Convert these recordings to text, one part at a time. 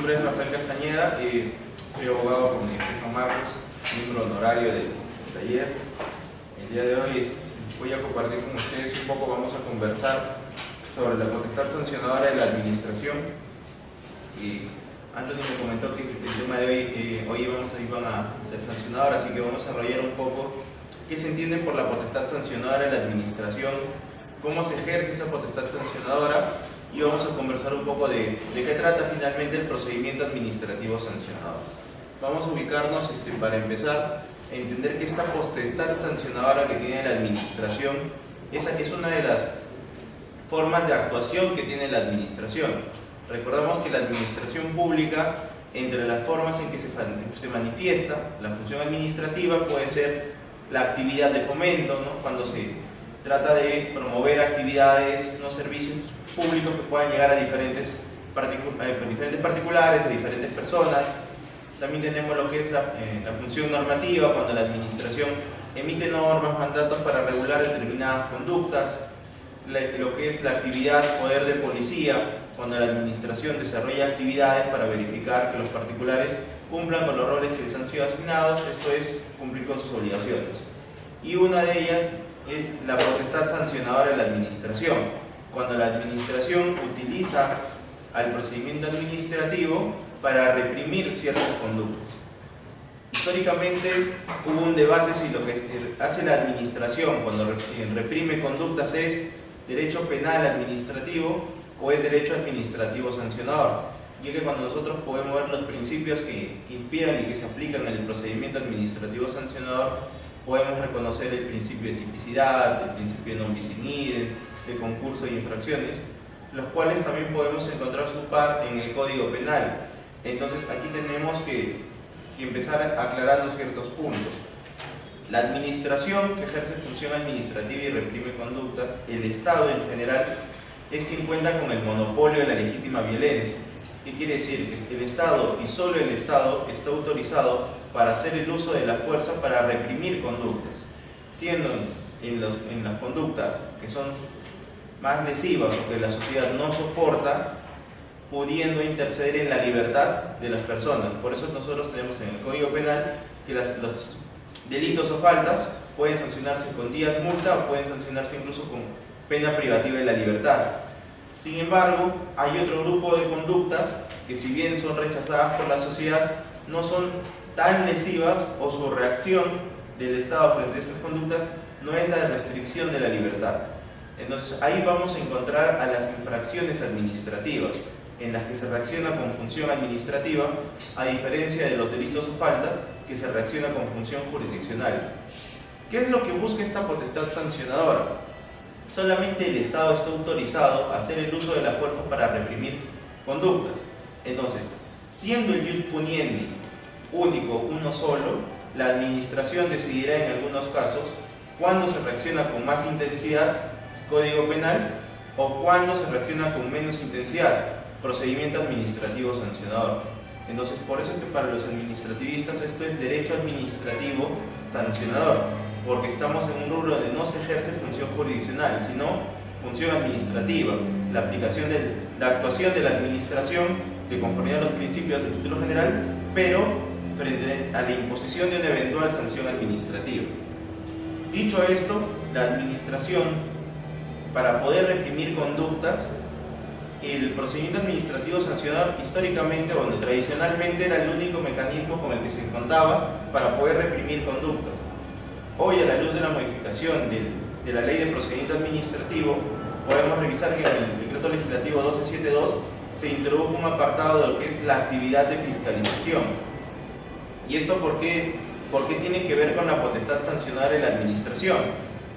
nombre es Rafael Castañeda y soy abogado por Universidad San Marcos, miembro honorario del taller. El día de hoy voy a compartir con ustedes un poco, vamos a conversar sobre la potestad sancionadora de la administración. Y Anthony me comentó que el tema de hoy iban a ser sancionador, así que vamos a desarrollar un poco qué se entiende por la potestad sancionadora de la administración, cómo se ejerce esa potestad sancionadora, y vamos a conversar un poco de qué trata finalmente el procedimiento administrativo sancionador. Vamos a ubicarnos para empezar a entender que esta potestad sancionadora que tiene la administración es una de las formas de actuación que tiene la administración. Recordamos que la administración pública, entre las formas en que se manifiesta la función administrativa, puede ser la actividad de fomento, ¿no? Cuando se trata de promover actividades, no servicios públicos que puedan llegar a diferentes particulares, a diferentes personas. También tenemos lo que es la función normativa, cuando la administración emite normas, mandatos para regular determinadas conductas. Lo que es la actividad poder de policía, cuando la administración desarrolla actividades para verificar que los particulares cumplan con los roles que les han sido asignados, esto es cumplir con sus obligaciones. Y una de ellas es la potestad sancionadora de la administración, cuando la administración utiliza al procedimiento administrativo para reprimir ciertas conductas. Históricamente hubo un debate si lo que hace la administración cuando reprime conductas es derecho penal administrativo o es derecho administrativo sancionador, ya que cuando nosotros podemos ver los principios que inspiran y que se aplican en el procedimiento administrativo sancionador, podemos reconocer el principio de tipicidad, el principio de non bis in idem, de concurso de infracciones, los cuales también podemos encontrar su par en el Código Penal. Entonces aquí tenemos que empezar aclarando ciertos puntos. La administración que ejerce función administrativa y reprime conductas, el Estado en general, es quien cuenta con el monopolio de la legítima violencia. ¿Qué quiere decir? Que el Estado y solo el Estado está autorizado para hacer el uso de la fuerza para reprimir conductas, siendo en las conductas que son más lesivas o que la sociedad no soporta, pudiendo interceder en la libertad de las personas. Por eso nosotros tenemos en el Código Penal que los delitos o faltas pueden sancionarse con días multa o pueden sancionarse incluso con pena privativa de la libertad. Sin embargo, hay otro grupo de conductas que, si bien son rechazadas por la sociedad, no son tan lesivas, o su reacción del Estado frente a estas conductas no es la restricción de la libertad. Entonces ahí vamos a encontrar a las infracciones administrativas, en las que se reacciona con función administrativa, a diferencia de los delitos o faltas que se reacciona con función jurisdiccional. ¿Qué es lo que busca esta potestad sancionadora? Solamente el Estado está autorizado a hacer el uso de la fuerza para reprimir conductas. Entonces, siendo el ius puniendi único, uno solo, la administración decidirá en algunos casos cuándo se reacciona con más intensidad, Código Penal, o cuándo se reacciona con menos intensidad, procedimiento administrativo sancionador. Entonces, por eso es que para los administrativistas esto es derecho administrativo sancionador, porque estamos en un rubro donde no se ejerce función jurisdiccional, sino función administrativa, la actuación de la administración de conformidad a los principios del título general, pero frente a la imposición de una eventual sanción administrativa. Dicho esto, la administración, para poder reprimir conductas, el procedimiento administrativo sancionador históricamente, o tradicionalmente, era el único mecanismo con el que se contaba para poder reprimir conductas. Hoy, a la luz de la modificación de la Ley de Procedimiento Administrativo, podemos revisar que en el Decreto Legislativo 1272 se introdujo un apartado de lo que es la actividad de fiscalización. ¿Y esto por qué tiene que ver con la potestad sancionadora de la administración?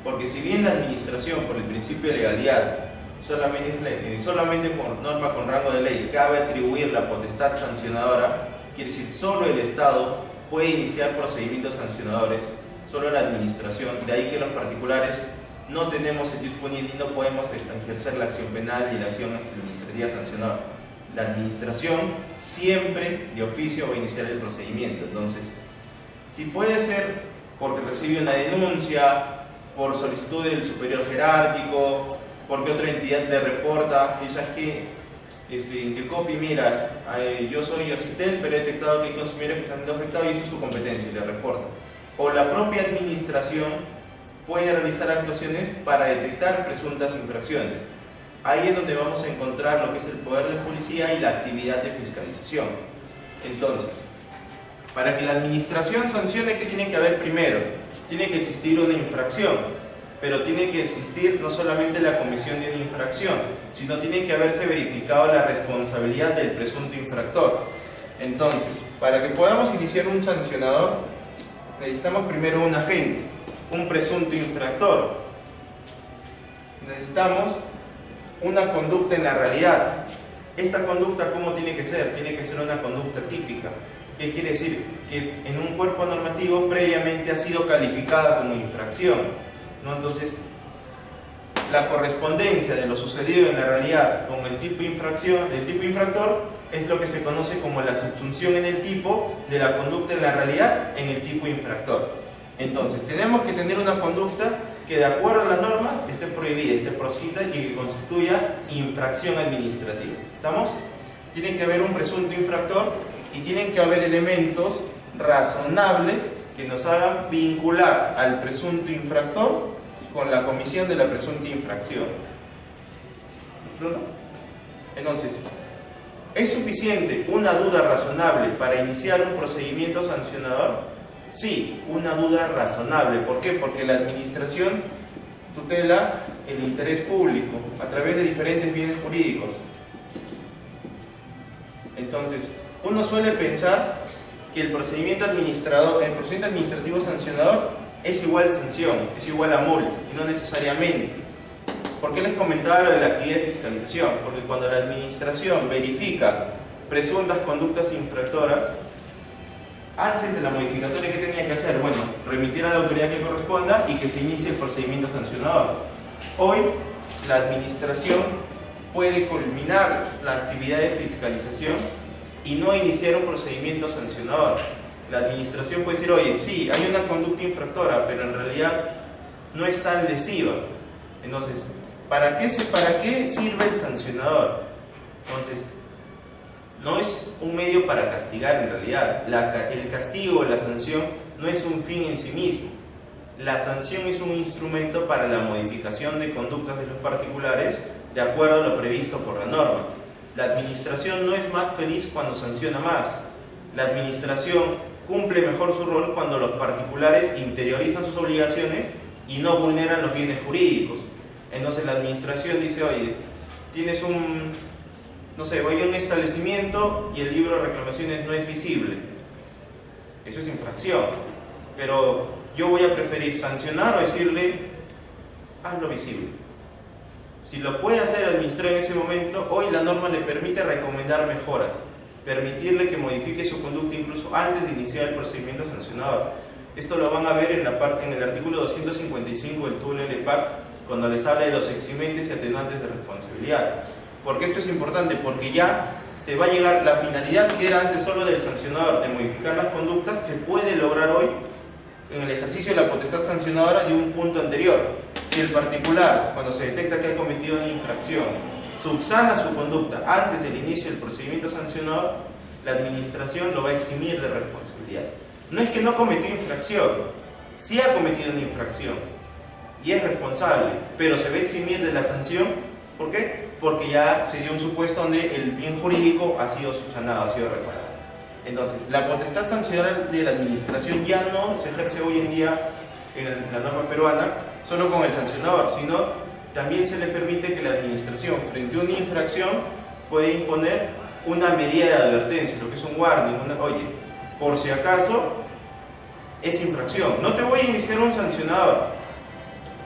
Porque si bien la administración, por el principio de legalidad, solamente por norma con rango de ley cabe atribuir la potestad sancionadora, quiere decir solo el Estado puede iniciar procedimientos sancionadores, solo la administración. De ahí que los particulares no tenemos el ius puniendi y no podemos ejercer la acción penal y la acción administrativa sancionadora. La administración siempre de oficio va a iniciar el procedimiento. Entonces, si puede ser porque recibe una denuncia, por solicitud del superior jerárquico, porque otra entidad le reporta, y sabes que que copie, mira, yo soy Ocitel, pero he detectado que hay consumidores que están siendo afectados y eso es tu competencia, y le reporta. O la propia administración puede realizar actuaciones para detectar presuntas infracciones. Ahí es donde vamos a encontrar lo que es el poder de policía y la actividad de fiscalización. Entonces, para que la administración sancione, ¿qué tiene que haber primero? Tiene que existir una infracción, pero tiene que existir no solamente la comisión de una infracción, sino tiene que haberse verificado la responsabilidad del presunto infractor. Entonces, para que podamos iniciar un sancionador, necesitamos primero un agente, un presunto infractor. Necesitamos una conducta en la realidad. Esta conducta, ¿cómo tiene que ser? Tiene que ser una conducta típica. ¿Qué quiere decir? Que en un cuerpo normativo previamente ha sido calificada como infracción, ¿no? Entonces, la correspondencia de lo sucedido en la realidad con el tipo de infracción, el tipo infractor, es lo que se conoce como la subsunción en el tipo de la conducta en la realidad en el tipo infractor. Entonces, tenemos que tener una conducta que de acuerdo a las normas esté prohibida, esté proscrita y que constituya infracción administrativa. ¿Estamos? Tiene que haber un presunto infractor y tienen que haber elementos razonables que nos hagan vincular al presunto infractor con la comisión de la presunta infracción. ¿No? Entonces, ¿es suficiente una duda razonable para iniciar un procedimiento sancionador? Sí, una duda razonable. ¿Por qué? Porque la administración tutela el interés público a través de diferentes bienes jurídicos. Entonces, uno suele pensar que el procedimiento administrativo sancionador es igual a sanción, es igual a multa, y no necesariamente. ¿Por qué les comentaba lo de la actividad de fiscalización? Porque cuando la administración verifica presuntas conductas infractoras, antes de la modificatoria, ¿qué tenía que hacer? Bueno, remitir a la autoridad que corresponda y que se inicie el procedimiento sancionador. Hoy, la administración puede culminar la actividad de fiscalización y no iniciar un procedimiento sancionador. La administración puede decir, oye, sí, hay una conducta infractora, pero en realidad no es tan lesiva. Entonces, ¿para qué sirve el sancionador? Entonces, no es un medio para castigar en realidad. El castigo o la sanción no es un fin en sí mismo. La sanción es un instrumento para la modificación de conductas de los particulares de acuerdo a lo previsto por la norma. La administración no es más feliz cuando sanciona más. La administración cumple mejor su rol cuando los particulares interiorizan sus obligaciones y no vulneran los bienes jurídicos. Entonces la administración dice, oye, tienes voy a un establecimiento y el libro de reclamaciones no es visible. Eso es infracción. Pero yo voy a preferir sancionar o decirle, hazlo visible. Si lo puede hacer el administrador en ese momento, hoy la norma le permite recomendar mejoras, permitirle que modifique su conducta incluso antes de iniciar el procedimiento sancionador. Esto lo van a ver en el artículo 255 del TULEPAC, cuando les habla de los eximentes y atenuantes de responsabilidad. Porque esto es importante, porque ya se va a llegar, la finalidad que era antes solo del sancionador, de modificar las conductas, se puede lograr hoy en el ejercicio de la potestad sancionadora de un punto anterior. Si el particular, cuando se detecta que ha cometido una infracción, subsana su conducta antes del inicio del procedimiento sancionador, la administración lo va a eximir de responsabilidad. No es que no cometió infracción, sí ha cometido una infracción y es responsable, pero se va a eximir de la sanción. ¿Por qué? Porque ya se dio un supuesto donde el bien jurídico ha sido subsanado, ha sido reparado. Entonces, la potestad sancionadora de la administración ya no se ejerce hoy en día en la norma peruana solo con el sancionador, sino también se le permite que la administración, frente a una infracción, puede imponer una medida de advertencia, lo que es un warning, oye, por si acaso es infracción, no te voy a iniciar un sancionador,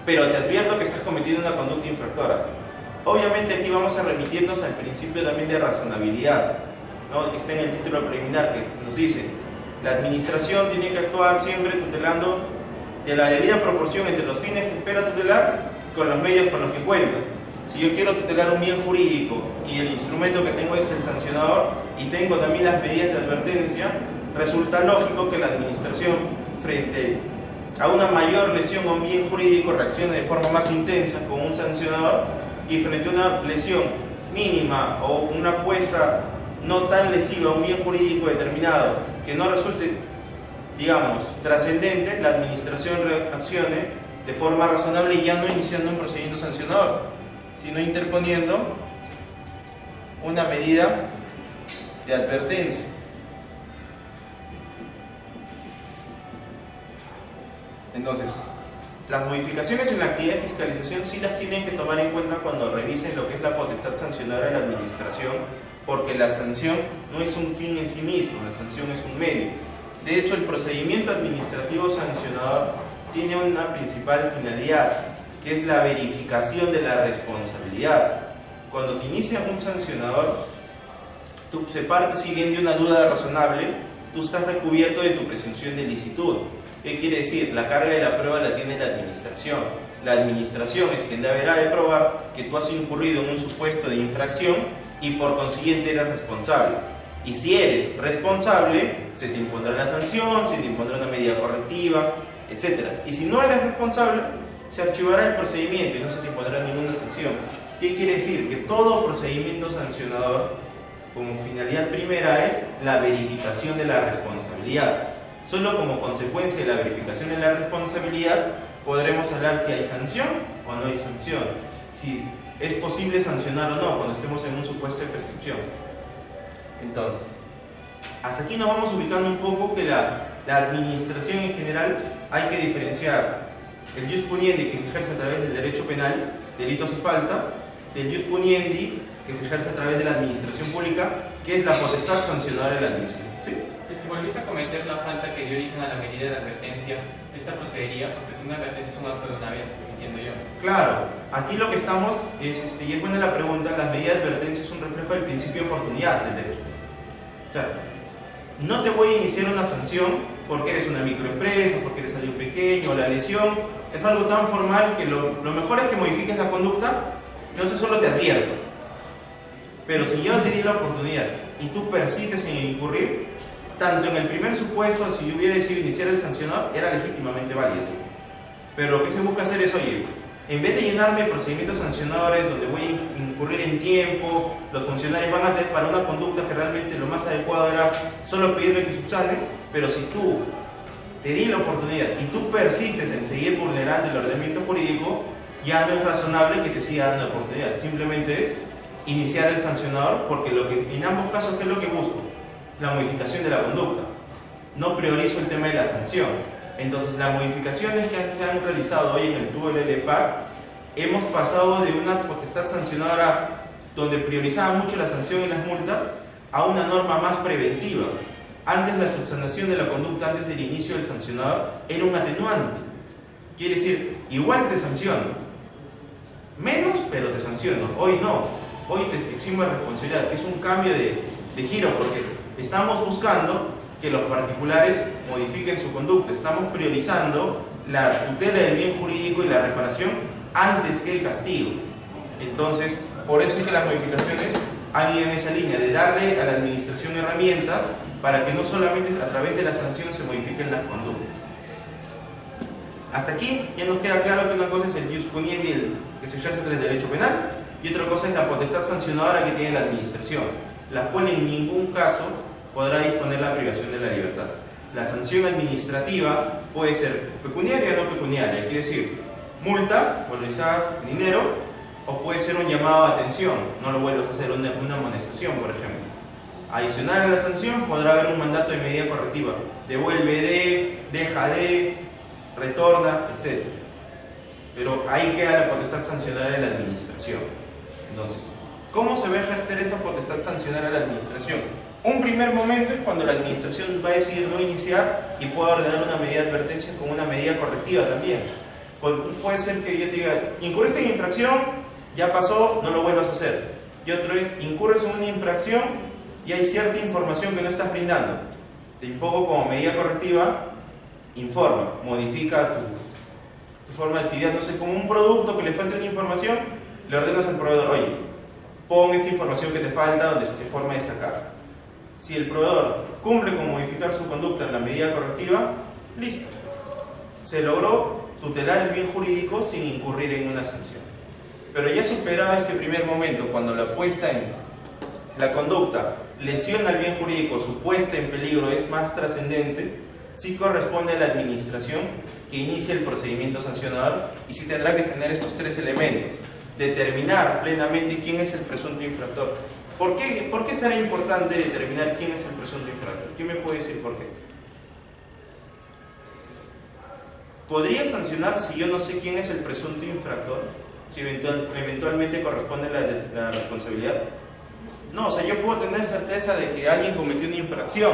pero te advierto que estás cometiendo una conducta infractora. Obviamente aquí vamos a remitirnos al principio también de razonabilidad, ¿no? Que está en el título preliminar, que nos dice, la administración tiene que actuar siempre tutelando de la debida proporción entre los fines que espera tutelar con los medios con los que cuenta. Si yo quiero tutelar un bien jurídico y el instrumento que tengo es el sancionador y tengo también las medidas de advertencia, resulta lógico que la administración, frente a una mayor lesión a un bien jurídico, reaccione de forma más intensa con un sancionador, y frente a una lesión mínima o una apuesta no tan lesiva a un bien jurídico determinado que no resulte, digamos, trascendente, la administración reaccione de forma razonable y ya no iniciando un procedimiento sancionador, sino interponiendo una medida de advertencia. Entonces, las modificaciones en la actividad de fiscalización sí las tienen que tomar en cuenta cuando revisen lo que es la potestad sancionadora de la administración, porque la sanción no es un fin en sí mismo, la sanción es un medio. De hecho, el procedimiento administrativo sancionador tiene una principal finalidad, que es la verificación de la responsabilidad. Cuando te inicia un sancionador, tú se parte si bien de una duda razonable, tú estás recubierto de tu presunción de licitud. ¿Qué quiere decir? La carga de la prueba la tiene la administración. La administración es quien deberá de probar que tú has incurrido en un supuesto de infracción y por consiguiente eres responsable. Y si eres responsable, se te impondrá la sanción, se te impondrá una medida correctiva, etc. Y si no eres responsable, se archivará el procedimiento y no se te impondrá ninguna sanción. ¿Qué quiere decir? Que todo procedimiento sancionador, como finalidad primera, es la verificación de la responsabilidad. Solo como consecuencia de la verificación de la responsabilidad podremos hablar si hay sanción o no hay sanción, si es posible sancionar o no cuando estemos en un supuesto de prescripción. Entonces, hasta aquí nos vamos ubicando un poco que la administración en general hay que diferenciar el jus puniendi que se ejerce a través del derecho penal, delitos y faltas, del jus puniendi que se ejerce a través de la administración pública, que es la potestad sancionadora de la administración. ¿Sí? Si se volviese a cometer la falta que dio origen a la medida de advertencia, ¿esta procedería? Porque una advertencia es un acto de una vez, entiendo yo. Claro, aquí lo que estamos es, y es buena la pregunta, la medida de advertencia es un reflejo del principio de oportunidad del derecho. O sea, no te voy a iniciar una sanción porque eres una microempresa, porque eres alguien pequeño, la lesión es algo tan formal que lo mejor es que modifiques la conducta, entonces solo te advierto. Pero si yo te di la oportunidad y tú persistes en incurrir, tanto en el primer supuesto, si yo hubiera decidido iniciar el sancionador, era legítimamente válido. Pero lo que se busca hacer es, oye, en vez de llenarme de procedimientos sancionadores donde voy a incurrir en tiempo, los funcionarios van a tener para una conducta que realmente lo más adecuado era solo pedirle que subsane, pero si tú te di la oportunidad y tú persistes en seguir vulnerando el ordenamiento jurídico, ya no es razonable que te siga dando la oportunidad. Simplemente es iniciar el sancionador, porque lo que en ambos casos, ¿qué es lo que busco? La modificación de la conducta. No priorizo el tema de la sanción. Entonces, las modificaciones que se han realizado hoy en el TUDO del LEPAC, hemos pasado de una potestad sancionadora donde priorizaba mucho la sanción y las multas a una norma más preventiva. Antes la subsanación de la conducta antes del inicio del sancionador era un atenuante. Quiere decir, igual te sanciono, menos pero te sanciono. Hoy no, hoy te eximo de responsabilidad, que es un cambio de giro, porque estamos buscando que los particulares modifiquen su conducta, estamos priorizando la tutela del bien jurídico y la reparación antes que el castigo. Entonces, por eso es que las modificaciones han ido en esa línea, de darle a la administración herramientas para que no solamente a través de la sanción se modifiquen las conductas. Hasta aquí ya nos queda claro que una cosa es el jus puniendi que se ejerce tras el derecho penal y otra cosa es la potestad sancionadora que tiene la administración, la cual en ningún caso podrá disponer la privación de la libertad. La sanción administrativa puede ser pecuniaria o no pecuniaria, quiere decir multas valorizadas en dinero, o puede ser un llamado a atención, no lo vuelvas a hacer, una amonestación, por ejemplo. Adicional a la sanción podrá haber un mandato de medida correctiva, devuelve de, deja de, retorna, etc. Pero ahí queda la potestad sancionadora de la administración. Entonces, ¿cómo se va a ejercer esa potestad sancionadora de la administración? Un primer momento es cuando la administración va a decidir no iniciar y pueda ordenar una medida de advertencia con una medida correctiva también. Puede ser que yo te diga, incurriste en infracción, ya pasó, no lo vuelvas a hacer. Y otro es, incurres en una infracción y hay cierta información que no estás brindando. Te impongo como medida correctiva, informa, modifica tu forma de actividad. No sé, como un producto que le falta una información, le ordenas al proveedor, oye, pon esta información que te falta de forma destacada. Si el proveedor cumple con modificar su conducta en la medida correctiva, listo. Se logró tutelar el bien jurídico sin incurrir en una sanción. pero ya superado este primer momento, cuando la puesta en la conducta lesiona al bien jurídico, su puesta en peligro es más trascendente, sí corresponde a la administración que inicie el procedimiento sancionador y sí tendrá que tener estos tres elementos: determinar plenamente quién es el presunto infractor. ¿Por qué será importante determinar quién es el presunto infractor? ¿Quién me puede decir por qué? ¿Podría sancionar si yo no sé quién es el presunto infractor? Si eventualmente corresponde la responsabilidad. No, o sea, yo puedo tener certeza de que alguien cometió una infracción,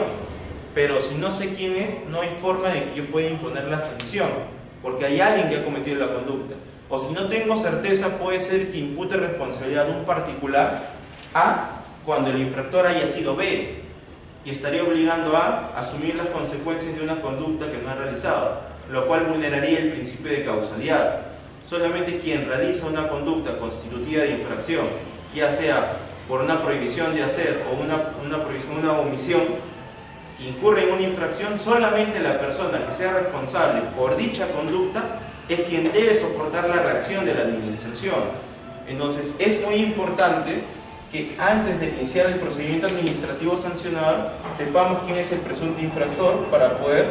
pero si no sé quién es, no hay forma de que yo pueda imponer la sanción, porque hay alguien que ha cometido la conducta. O si no tengo certeza, puede ser que impute responsabilidad de un particular A cuando el infractor haya sido B, y estaría obligando a asumir las consecuencias de una conducta que no ha realizado, lo cual vulneraría el principio de causalidad. Solamente quien realiza una conducta constitutiva de infracción, ya sea por una prohibición de hacer o una omisión, que incurre en una infracción, solamente la persona que sea responsable por dicha conducta es quien debe soportar la reacción de la administración. Entonces es muy importante que antes de iniciar el procedimiento administrativo sancionador sepamos quién es el presunto infractor para poder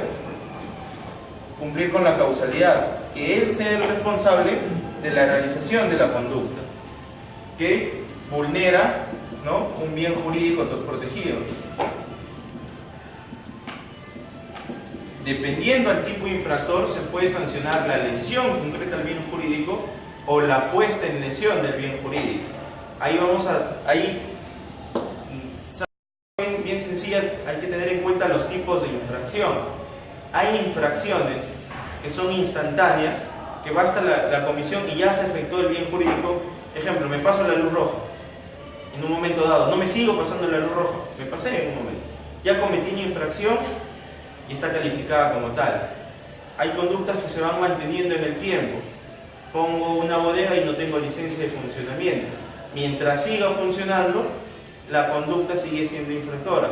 cumplir con la causalidad, que él sea el responsable de la realización de la conducta que vulnera, ¿no?, un bien jurídico protegido. Dependiendo del tipo de infractor, se puede sancionar la lesión concreta al bien jurídico o la puesta en lesión del bien jurídico. Bien sencilla, hay que tener en cuenta los tipos de infracción. Hay infracciones que son instantáneas, que basta la comisión y ya se efectuó el bien jurídico. Ejemplo, me paso la luz roja en un momento dado, no me sigo pasando la luz roja, me pasé en un momento, ya cometí una infracción y está calificada como tal. Hay conductas que se van manteniendo en el tiempo. Pongo una bodega y no tengo licencia de funcionamiento. Mientras siga funcionando, la conducta sigue siendo infractora.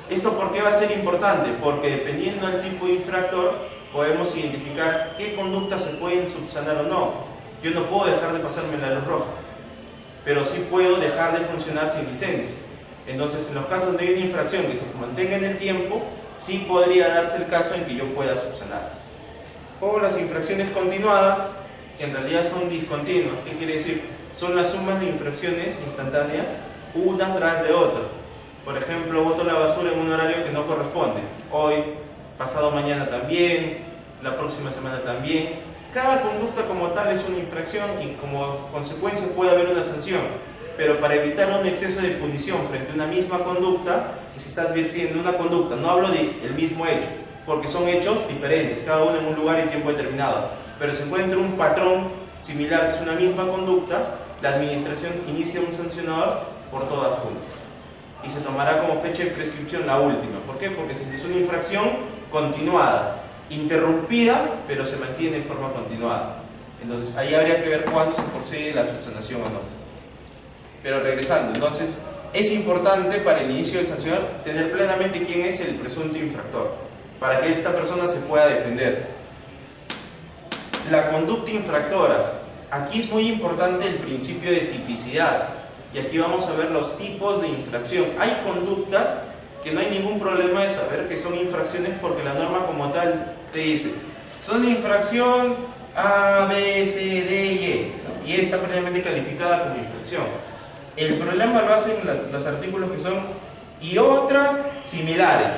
¿Esto por qué va a ser importante? Porque dependiendo del tipo de infractor, podemos identificar qué conductas se pueden subsanar o no. Yo no puedo dejar de pasarme la luz roja, pero sí puedo dejar de funcionar sin licencia. Entonces, en los casos donde hay una infracción que se mantenga en el tiempo, sí podría darse el caso en que yo pueda subsanar. O las infracciones continuadas, que en realidad son discontinuas. ¿Qué quiere decir? Son las sumas de infracciones instantáneas, una tras de otra. Por ejemplo, boto la basura en un horario que no corresponde. Hoy, pasado mañana también, la próxima semana también. Cada conducta como tal es una infracción y como consecuencia puede haber una sanción. Pero para evitar un exceso de punición frente a una misma conducta que se está advirtiendo, una conducta, no hablo del mismo hecho, porque son hechos diferentes, cada uno en un lugar y tiempo determinado, pero se encuentra un patrón similar que es una misma conducta, la administración inicia un sancionador por todas juntas y se tomará como fecha de prescripción la última. ¿Por qué? Porque es una infracción continuada, interrumpida, pero se mantiene en forma continuada. Entonces ahí habría que ver cuándo se procede la subsanación o no. Pero regresando, entonces es importante para el inicio del sancionador tener plenamente quién es el presunto infractor, para que esta persona se pueda defender. La conducta infractora, aquí es muy importante el principio de tipicidad, y aquí vamos a ver los tipos de infracción. Hay conductas que no hay ningún problema de saber que son infracciones porque la norma como tal te dice, son infracción A, B, C, D y E, y está plenamente calificada como infracción. El problema lo hacen los artículos que son y otras similares,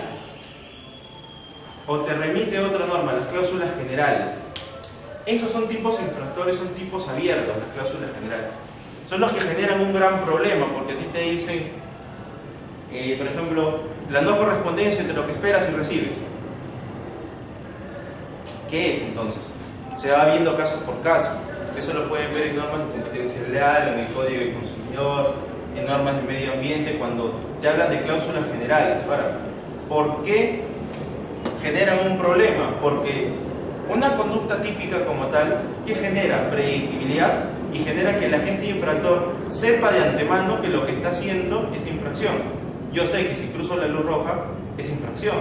o te remite a otra norma, las cláusulas generales. Esos son tipos infractores, son tipos abiertos, las cláusulas generales. Son los que generan un gran problema, porque a ti te dicen, por ejemplo, la no correspondencia entre lo que esperas y recibes. ¿Qué es entonces? Se va viendo caso por caso. Eso lo pueden ver en normas de competencia leal, en el Código de Consumidor, en normas de medio ambiente, cuando te hablan de cláusulas generales. Ahora, ¿por qué generan un problema? Porque una conducta típica como tal, que genera predictibilidad y genera que el agente infractor sepa de antemano que lo que está haciendo es infracción. Yo sé que si cruzo la luz roja es infracción,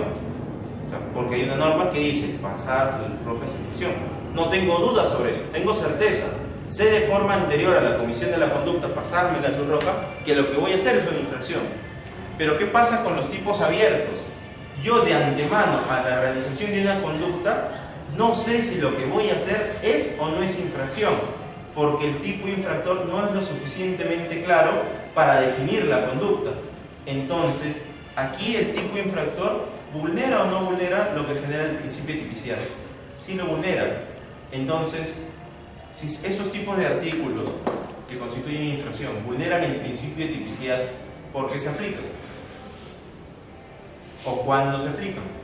o sea, porque hay una norma que dice pasarse la luz roja es infracción. No tengo dudas sobre eso, tengo certeza. sé de forma anterior a la comisión de la conducta pasarme la luz roja, que lo que voy a hacer es una infracción. Pero ¿qué pasa con los tipos abiertos? Yo de antemano a la realización de una conducta no sé si lo que voy a hacer es o no es infracción, porque el tipo infractor no es lo suficientemente claro para definir la conducta. Entonces, aquí el tipo infractor vulnera o no vulnera lo que genera el principio de tipicidad. Sí lo vulnera. Entonces, si esos tipos de artículos que constituyen infracción vulneran el principio de tipicidad, ¿por qué se aplican? ¿O cuándo se aplican?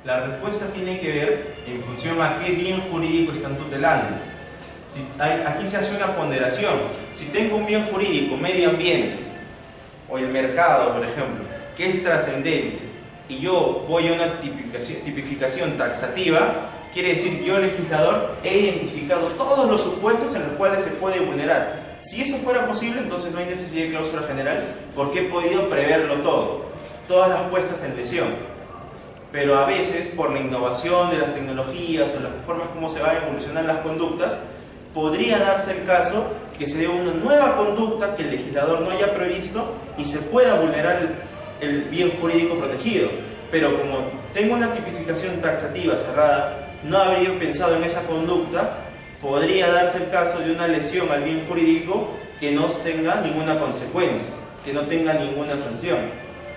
La respuesta tiene que ver en función a qué bien jurídico están tutelando. Aquí se hace una ponderación. Si tengo un bien jurídico, medio ambiente, o el mercado, por ejemplo, que es trascendente, y yo voy a una tipificación taxativa, quiere decir yo, legislador, he identificado todos los supuestos en los cuales se puede vulnerar. Si eso fuera posible, entonces no hay necesidad de cláusula general, porque he podido preverlo todo, todas las puestas en lesión. Pero a veces, por la innovación de las tecnologías o las formas como se van a evolucionar las conductas, podría darse el caso que se dé una nueva conducta que el legislador no haya previsto y se pueda vulnerar el bien jurídico protegido. Pero como tengo una tipificación taxativa cerrada, no habría pensado en esa conducta, podría darse el caso de una lesión al bien jurídico que no tenga ninguna consecuencia, que no tenga ninguna sanción.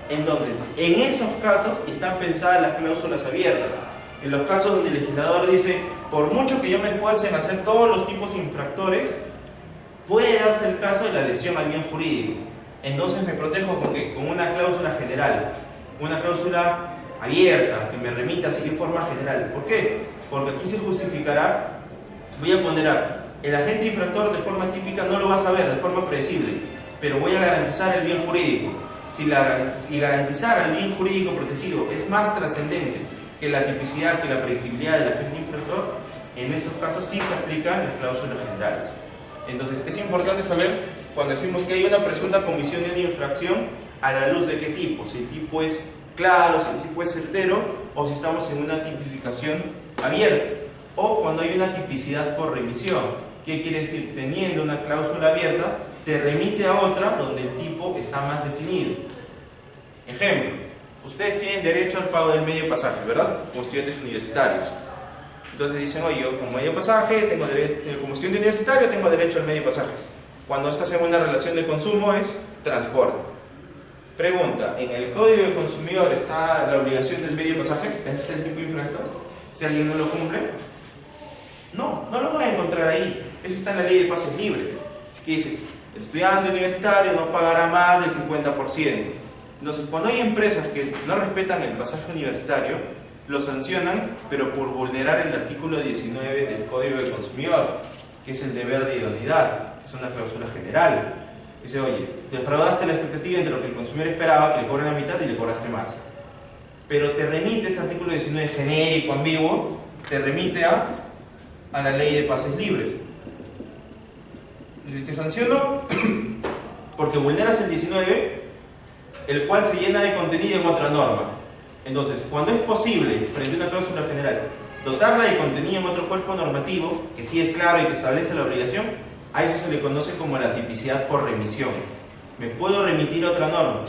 Entonces, en esos casos están pensadas las cláusulas abiertas. En los casos donde el legislador dice, por mucho que yo me esfuerce en hacer todos los tipos infractores, puede darse el caso de la lesión al bien jurídico. Entonces me protejo ¿con qué? Con una cláusula general, una cláusula abierta, que me remita así de forma general. ¿Por qué? Porque aquí se justificará, voy a ponderar, el agente infractor de forma típica no lo va a saber de forma predecible, pero voy a garantizar el bien jurídico. Si garantizar el bien jurídico protegido es más trascendente que la tipicidad, que la predictibilidad del agente infractor, en esos casos sí se aplican las cláusulas generales. Entonces, es importante saber cuando decimos que hay una presunta comisión de una infracción, a la luz de qué tipo, si el tipo es claro, si el tipo es certero, o si estamos en una tipificación abierta, o cuando hay una tipicidad por remisión. ¿Qué quiere decir? Teniendo una cláusula abierta, te remite a otra donde el tipo está más definido. Ejemplo, ustedes tienen derecho al pago del medio pasaje, ¿verdad? Como estudiantes universitarios. Entonces dicen, oye, yo como medio pasaje, como estudiante universitario, tengo derecho al medio pasaje. Cuando estás en una relación de consumo es transporte. Pregunta, ¿en el Código de Consumidor está la obligación del medio pasaje? ¿Es el tipo infractor? Si alguien no lo cumple, no lo van a encontrar ahí. Eso está en la Ley de Pases Libres, que dice, el estudiante universitario no pagará más del 50%. Entonces, cuando hay empresas que no respetan el pasaje universitario, lo sancionan, pero por vulnerar el artículo 19 del Código del Consumidor, que es el deber de idoneidad, es una cláusula general. Dice, oye, defraudaste la expectativa entre lo que el consumidor esperaba, que le cobre la mitad y le cobraste más. Pero te remite ese artículo 19 genérico, ambiguo, te remite a la Ley de Pases Libres. Dice, te sanciono porque vulneras el 19, el cual se llena de contenido en otra norma. Entonces, cuando es posible, frente a una cláusula general, dotarla de contenido en otro cuerpo normativo, que sí es claro y que establece la obligación, a eso se le conoce como la tipicidad por remisión. Me puedo remitir a otra norma.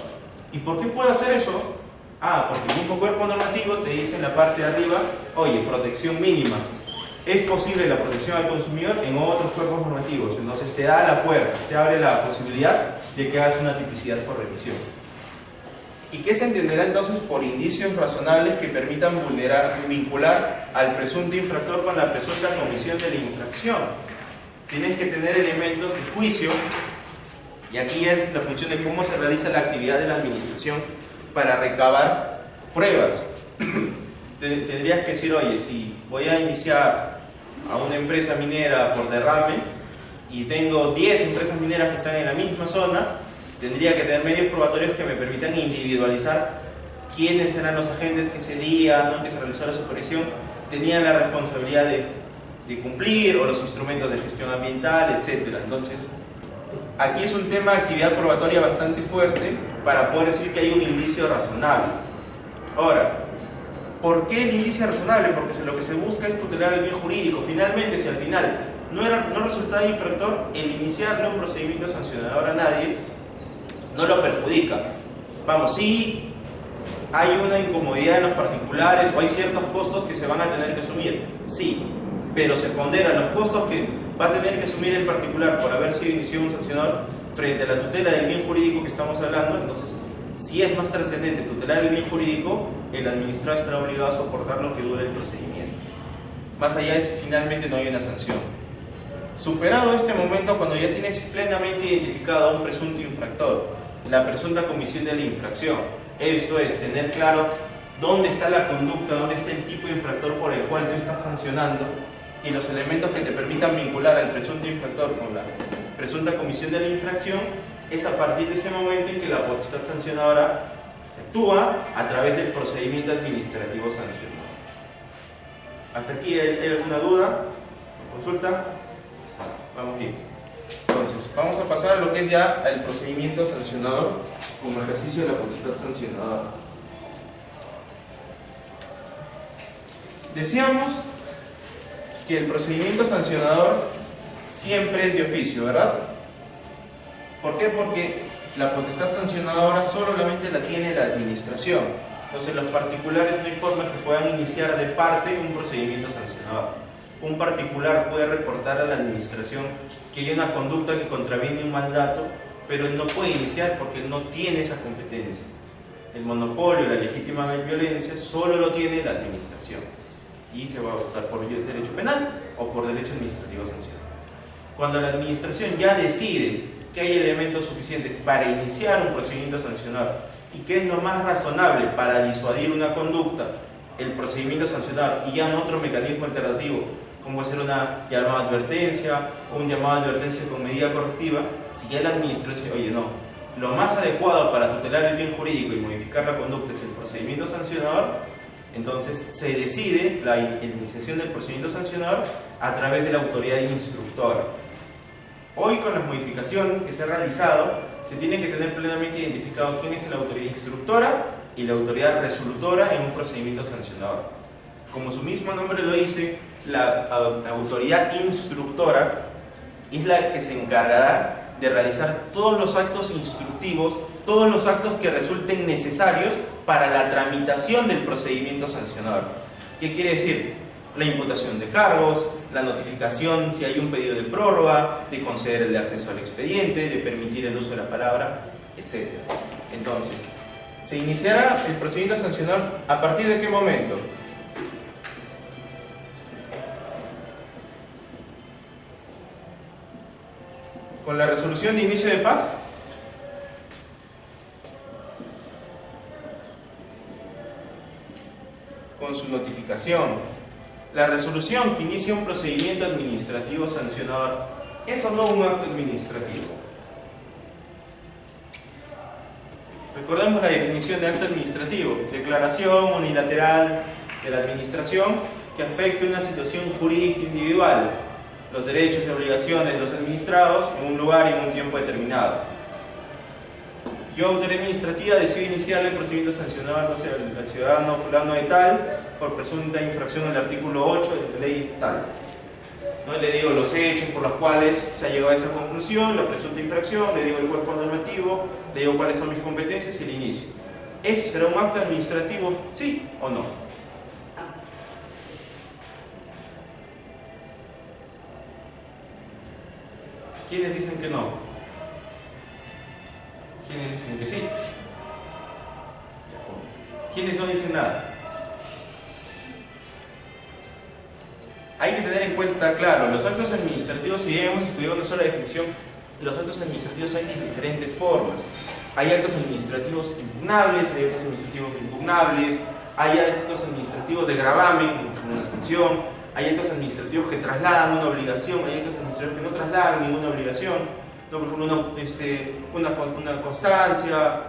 ¿Y por qué puedo hacer eso? Porque el mismo cuerpo normativo te dice en la parte de arriba, oye, protección mínima. Es posible la protección al consumidor en otros cuerpos normativos. Entonces te da la puerta, te abre la posibilidad de que hagas una tipicidad por remisión. ¿Y qué se entenderá entonces por indicios razonables que permitan vincular al presunto infractor con la presunta comisión de la infracción? Tienes que tener elementos de juicio, y aquí es la función de cómo se realiza la actividad de la administración para recabar pruebas. Tendrías que decir, oye, si voy a iniciar a una empresa minera por derrames y tengo 10 empresas mineras que están en la misma zona, tendría que tener medios probatorios que me permitan individualizar quiénes eran los agentes que ese día, que se realizó la supervisión, tenían la responsabilidad de cumplir, o los instrumentos de gestión ambiental, etc. Entonces, aquí es un tema de actividad probatoria bastante fuerte para poder decir que hay un indicio razonable. Ahora, ¿Por qué el índice razonable? Porque lo que se busca es tutelar el bien jurídico. Finalmente, si al final no resultaba infractor, el iniciarle un procedimiento sancionador a nadie no lo perjudica. Vamos, sí hay una incomodidad en los particulares o hay ciertos costos que se van a tener que asumir, sí, pero se ponderan los costos que va a tener que asumir el particular por haber sido iniciado un sancionador frente a la tutela del bien jurídico que estamos hablando. Entonces, si es más trascendente tutelar el bien jurídico, el administrado estará obligado a soportar lo que dure el procedimiento. Más allá de eso, finalmente no hay una sanción. Superado este momento, cuando ya tienes plenamente identificado a un presunto infractor, la presunta comisión de la infracción, esto es, tener claro dónde está la conducta, dónde está el tipo de infractor por el cual tú estás sancionando y los elementos que te permitan vincular al presunto infractor con la presunta comisión de la infracción, es a partir de ese momento en que la potestad sancionadora se actúa a través del procedimiento administrativo sancionador. ¿Hasta aquí hay alguna duda? ¿Consulta? Vamos bien. Entonces, vamos a pasar a lo que es ya el procedimiento sancionador como ejercicio de la potestad sancionadora. Decíamos que el procedimiento sancionador siempre es de oficio, ¿verdad? ¿Por qué? Porque la potestad sancionadora solamente la tiene la administración. Entonces, los particulares no hay forma que puedan iniciar de parte un procedimiento sancionador. Un particular puede reportar a la administración que hay una conducta que contraviene un mandato, pero él no puede iniciar porque él no tiene esa competencia. El monopolio, la legítima violencia, solo lo tiene la administración. Y se va a optar por derecho penal o por derecho administrativo sancionador. Cuando la administración ya decide que hay elementos suficientes para iniciar un procedimiento sancionador y que es lo más razonable para disuadir una conducta, el procedimiento sancionador, y ya no otro mecanismo alternativo, como puede ser una llamada de advertencia o un llamado de advertencia con medida correctiva, si ya la administración dice, oye, no, lo más adecuado para tutelar el bien jurídico y modificar la conducta es el procedimiento sancionador, entonces se decide la iniciación del procedimiento sancionador a través de la autoridad instructora. Hoy, con las modificaciones que se han realizado, se tiene que tener plenamente identificado quién es la autoridad instructora y la autoridad resolutora en un procedimiento sancionador. Como su mismo nombre lo dice, la autoridad instructora es la que se encargará de realizar todos los actos instructivos, todos los actos que resulten necesarios para la tramitación del procedimiento sancionador. ¿Qué quiere decir? La imputación de cargos, la notificación si hay un pedido de prórroga, de conceder el acceso al expediente, de permitir el uso de la palabra, etc. Entonces, se iniciará el procedimiento sancionador ¿a partir de qué momento? Con la resolución de inicio de paz, con su notificación. La resolución que inicia un procedimiento administrativo sancionador es o no un acto administrativo. Recordemos la definición de acto administrativo: declaración unilateral de la administración que afecte una situación jurídica individual, los derechos y obligaciones de los administrados en un lugar y en un tiempo determinado. Yo, autoridad administrativa, decido iniciar el procedimiento sancionador, no sé, al ciudadano fulano de tal, por presunta infracción al artículo 8 de la ley tal. ¿No? Le digo los hechos por los cuales se ha llegado a esa conclusión, la presunta infracción, le digo el cuerpo normativo, le digo cuáles son mis competencias y el inicio. ¿Eso será un acto administrativo? ¿Sí o no? ¿Quiénes dicen que no? ¿Quiénes dicen que sí? ¿Quiénes no dicen nada? Hay que tener en cuenta, claro, los actos administrativos, si bien hemos estudiado una sola definición, los actos administrativos hay de diferentes formas. Hay actos administrativos impugnables, hay actos administrativos impugnables, hay actos administrativos de gravamen, como una sanción, hay actos administrativos que trasladan una obligación, hay actos administrativos que no trasladan ninguna obligación. ¿No? Por ejemplo, una constancia,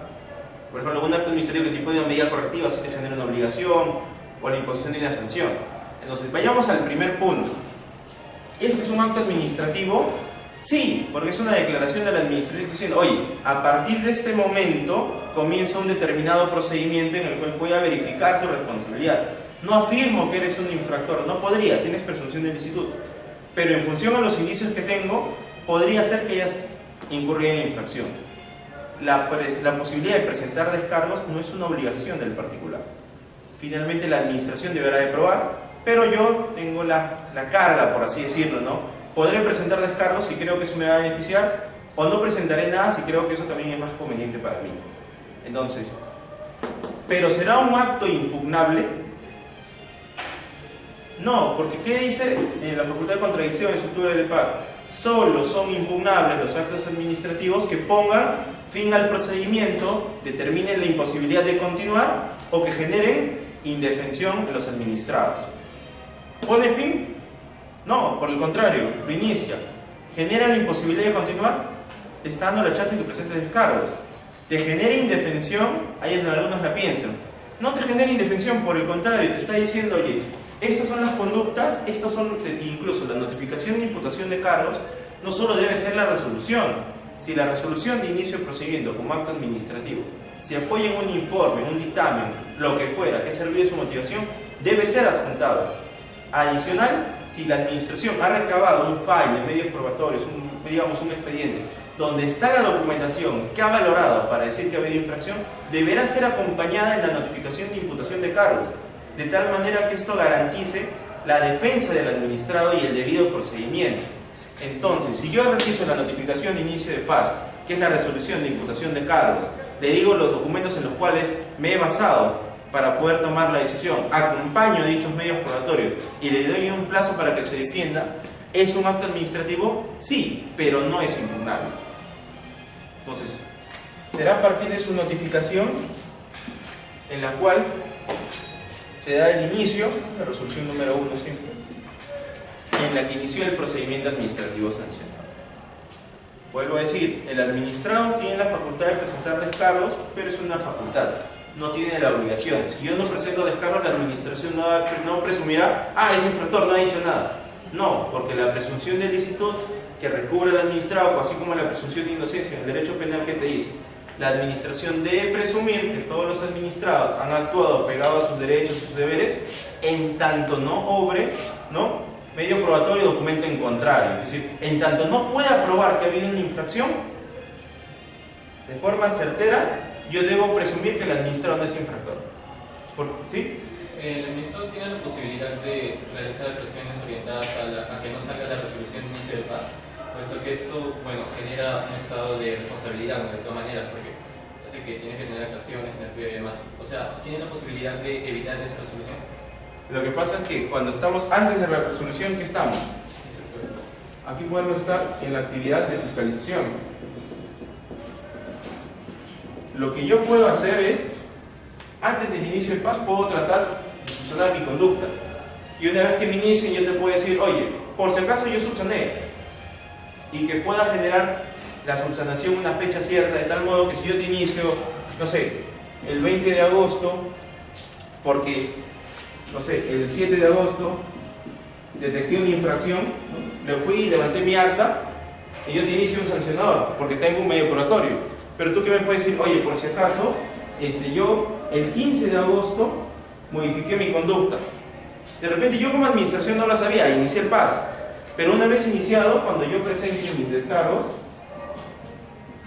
por ejemplo, un acto administrativo que te impone una medida correctiva si te genera una obligación, o la imposición de una sanción. Entonces, vayamos al primer punto. ¿Esto es un acto administrativo? Sí, porque es una declaración de la administración diciendo, oye, a partir de este momento comienza un determinado procedimiento en el cual voy a verificar tu responsabilidad. No afirmo que eres un infractor, no podría, tienes presunción del instituto. Pero en función a los indicios que tengo, podría ser que hayas incurrido en infracción. La posibilidad de presentar descargos no es una obligación del particular. Finalmente la administración deberá de probar, pero yo tengo la carga, por así decirlo, ¿no? Podré presentar descargos si creo que eso me va a beneficiar, o no presentaré nada si creo que eso también es más conveniente para mí. Entonces, ¿pero será un acto impugnable? No, porque ¿qué dice en la Facultad de Contradicciones, estructura del EPAC? Solo son impugnables los actos administrativos que pongan fin al procedimiento, determinen la imposibilidad de continuar o que generen indefensión en los administrados. ¿Pone fin? No, por el contrario, lo inicia. ¿Genera la imposibilidad de continuar? Te está dando la chance de que presentes descargos. ¿Te genera indefensión? Ahí es donde algunos la piensan. No te genera indefensión, por el contrario, te está diciendo, oye, estas son las conductas, estos son incluso la notificación de imputación de cargos, no solo debe ser la resolución. Si la resolución de inicio de procedimiento como acto administrativo se apoya en un informe, en un dictamen, lo que fuera, que ha servido de su motivación, debe ser adjuntado. Adicional, si la administración ha recabado un file de medios probatorios, un expediente, donde está la documentación que ha valorado para decir que ha habido infracción, deberá ser acompañada en la notificación de imputación de cargos, de tal manera que esto garantice la defensa del administrado y el debido procedimiento. Entonces, si yo realizo la notificación de inicio de paz, que es la resolución de imputación de cargos, le digo los documentos en los cuales me he basado para poder tomar la decisión, acompaño dichos medios probatorios y le doy un plazo para que se defienda, ¿es un acto administrativo? Sí, pero no es impugnable. Entonces, será a partir de su notificación en la cual se da el inicio, la resolución número 1 siempre, en la que inició el procedimiento administrativo sancionado. Vuelvo a decir, el administrado tiene la facultad de presentar descargos, pero es una facultad, no tiene la obligación. Si yo no presento descargos, la administración no presumirá, es infractor, no ha dicho nada. No, porque la presunción de licitud que recubre el administrado, así como la presunción de inocencia en el derecho penal que te dice, la administración debe presumir que todos los administrados han actuado pegados a sus derechos y sus deberes, en tanto no obre, ¿no?, medio probatorio y documento en contrario. Es decir, en tanto no pueda probar que ha habido una infracción, de forma certera, yo debo presumir que el administrado no es infractor. ¿Sí? El administrador tiene la posibilidad de realizar actuaciones orientadas a que no salga la resolución de inicio de paz, puesto que esto, genera un estado de responsabilidad, de todas maneras, porque hace que tienes que tener actuaciones en el cuidado y demás. O sea, tiene la posibilidad de evitar esa resolución. Lo que pasa es que cuando estamos antes de la resolución, ¿qué estamos? Aquí podemos estar en la actividad de fiscalización. Lo que yo puedo hacer es, antes del inicio del paz, puedo tratar de subsanar mi conducta. Y una vez que me inicien, yo te puedo decir, oye, por si acaso yo subsané, y que pueda generar la subsanación una fecha cierta, de tal modo que si yo te inicio, no sé, el 20 de agosto, porque, no sé, el 7 de agosto detecté una infracción, ¿no?, le fui y levanté mi acta, y yo te inicio un sancionador, porque tengo un medio probatorio. Pero tú que me puedes decir, oye, por si acaso, yo el 15 de agosto modifiqué mi conducta. De repente yo como administración no lo sabía, inicié el PAS. Pero una vez iniciado, cuando yo presente mis descargos,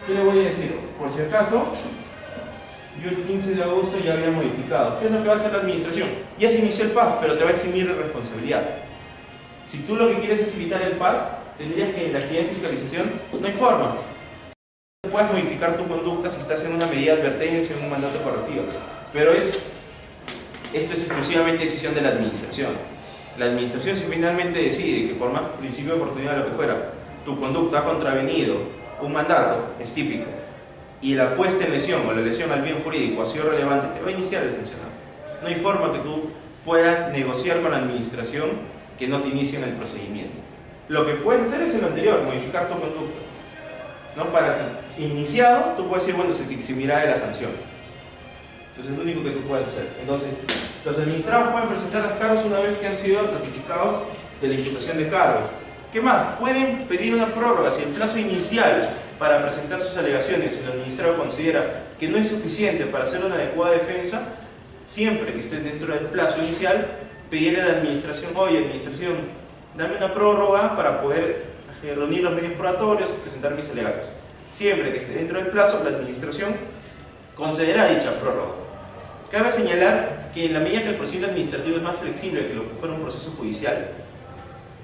¿qué le voy a decir? Por si acaso, yo el 15 de agosto ya había modificado. ¿Qué es lo que va a hacer la administración? Ya se inició el PAS, pero te va a eximir de responsabilidad. Si tú lo que quieres es evitar el PAS, tendrías que en la actividad de fiscalización, no hay forma. No puedes modificar tu conducta si estás en una medida de advertencia o en un mandato correctivo. Pero esto es exclusivamente decisión de la administración. La administración, si finalmente decide que por más principio de oportunidad, lo que fuera, tu conducta ha contravenido un mandato, es típico, y la puesta en lesión o la lesión al bien jurídico ha sido relevante, te va a iniciar el sancionado. No hay forma que tú puedas negociar con la administración que no te inicien el procedimiento. Lo que puedes hacer es lo anterior, modificar tu conducta, ¿no? Para que, si iniciado, tú puedes decir, bueno, se te eximirá de la sanción. Entonces es lo único que tú puedes hacer. Entonces, los administrados pueden presentar descargos una vez que han sido notificados de la imputación de cargos. ¿Qué más? Pueden pedir una prórroga si el plazo inicial para presentar sus alegaciones, si el administrado considera que no es suficiente para hacer una adecuada defensa, siempre que esté dentro del plazo inicial, pedirle a la administración, oye, administración, dame una prórroga para poder reunir los medios probatorios y presentar mis alegatos. Siempre que esté dentro del plazo, la administración concederá dicha prórroga. Cabe señalar que en la medida que el procedimiento administrativo es más flexible que lo que fuera un proceso judicial,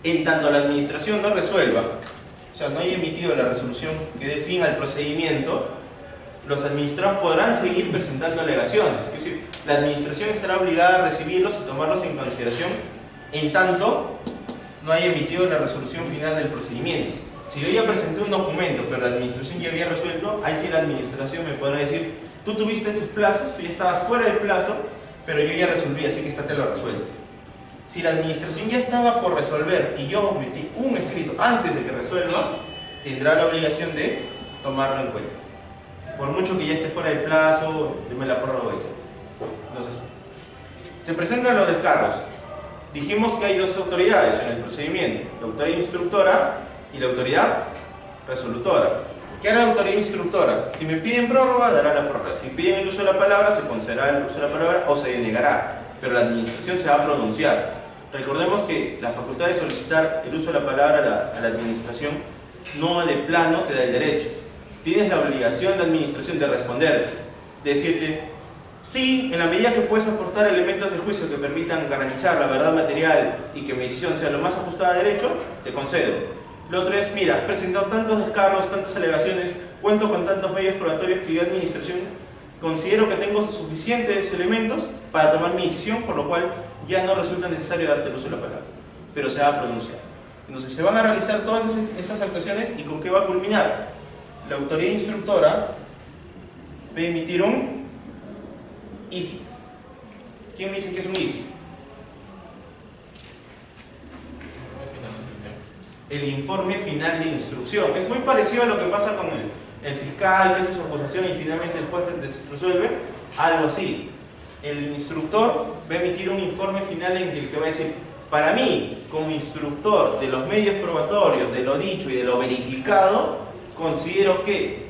en tanto la administración no resuelva, o sea, no haya emitido la resolución que dé fin al procedimiento, los administrados podrán seguir presentando alegaciones. Es decir, la administración estará obligada a recibirlos y tomarlos en consideración en tanto no haya emitido la resolución final del procedimiento. Si yo ya presenté un documento, pero la administración ya había resuelto, ahí sí la administración me podrá decir, tú tuviste tus plazos, tú ya estabas fuera del plazo, pero yo ya resolví, así que esta te lo resuelto. Si la administración ya estaba por resolver y yo metí un escrito antes de que resuelva, tendrá la obligación de tomarlo en cuenta. Por mucho que ya esté fuera del plazo, deme la prórroga, etc. Entonces, se presentan los descargos. Dijimos que hay dos autoridades en el procedimiento, la autoridad instructora y la autoridad resolutora. ¿Qué hará la autoridad instructora? Si me piden prórroga, dará la prórroga. Si piden el uso de la palabra, se concederá el uso de la palabra o se denegará, pero la administración se va a pronunciar. Recordemos que la facultad de solicitar el uso de la palabra a la administración no de plano te da el derecho. Tienes la obligación de la administración de responder, de decirte, sí, en la medida que puedes aportar elementos de juicio que permitan garantizar la verdad material y que mi decisión sea lo más ajustada a derecho, te concedo. Lo otro es, mira, he presentado tantos descargos, tantas alegaciones, cuento con tantos medios probatorios que yo, administración, considero que tengo suficientes elementos para tomar mi decisión, por lo cual ya no resulta necesario darte el uso de la palabra, pero se va a pronunciar. Entonces se van a realizar todas esas actuaciones y ¿con qué va a culminar? La autoridad instructora va a emitir un IFI. ¿Quién me dice que es un IFI? El informe final de instrucción. Es muy parecido a lo que pasa con el fiscal que hace su acusación y finalmente el juez resuelve, algo así. El instructor va a emitir un informe final en el que va a decir, para mí, como instructor de los medios probatorios, de lo dicho y de lo verificado, considero que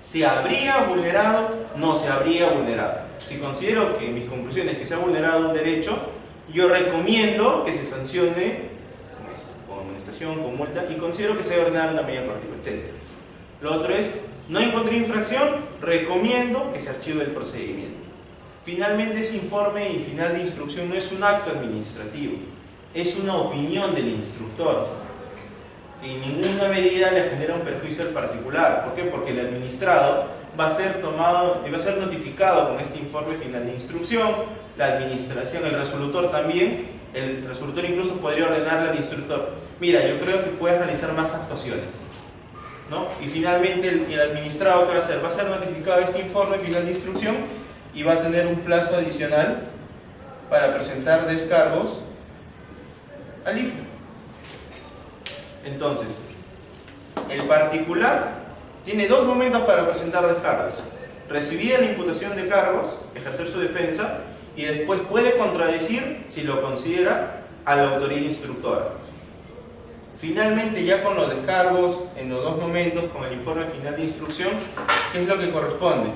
se habría vulnerado, no se habría vulnerado. Si considero que en mis conclusiones que se ha vulnerado un derecho, yo recomiendo que se sancione con amonestación, con multa, y considero que se debe ordenar una medida correctiva, etc. Lo otro es, no encontré infracción, recomiendo que se archive el procedimiento. Finalmente, ese informe y final de instrucción no es un acto administrativo, es una opinión del instructor, que en ninguna medida le genera un perjuicio al particular. ¿Por qué? Porque el administrado va a ser tomado y va a ser notificado con este informe final de instrucción, la administración, el resolutor también. El resolutor incluso podría ordenarle al instructor, mira, yo creo que puedes realizar más actuaciones, ¿no? Y finalmente el administrado, ¿qué va a hacer? Va a ser notificado este informe final de instrucción y va a tener un plazo adicional para presentar descargos al IFE. Entonces, el particular tiene dos momentos para presentar descargos: recibir la imputación de cargos, ejercer su defensa, y después puede contradecir, si lo considera, a la autoridad instructora. Finalmente, ya con los descargos, en los dos momentos, con el informe final de instrucción, ¿qué es lo que corresponde?